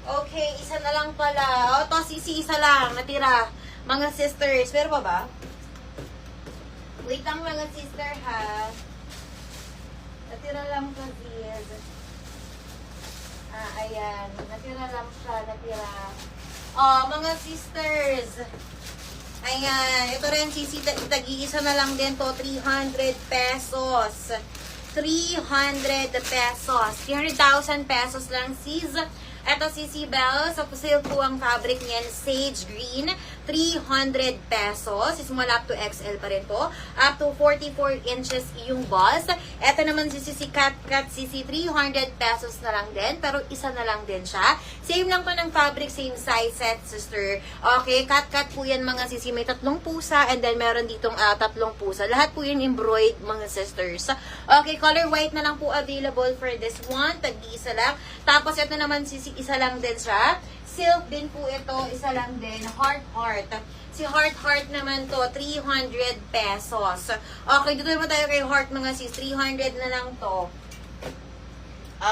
Okay, isa na lang pala. O, to, isa lang. Natira. Mga sisters. Pero pa ba? Wait lang mga sister, ha? Natira lang to, sis. Ayan. Natira lang siya. Natira. Mga sisters. Ayan. Ito rin, sisi. Tag-iisa na lang din to. 300 pesos. 300 pesos. 300,000 pesos lang, sis. Ito si Sibel. Sa sale po ang fabric niyan, sage green. 300 pesos. Small up to XL pa rin po. Up to 44 inches yung boss. Ito naman si Kat Sisi. 300 pesos na lang din. Pero isa na lang din siya. Same lang pa ng fabric. Same size set, sister. Okay, Kat po yan mga sisi. May 3 pusa. And then meron ditong 3 pusa. Lahat po yan embroidered mga sisters. Okay, color white na lang po available for this one. Tag-iisa lang. Tapos ito naman sisi. Isa lang din siya. Silk din po ito. Isa lang din. Heart. Si Heart naman to, 300 pesos. Okay, dito naman tayo kay Heart mga sis. 300 na lang to.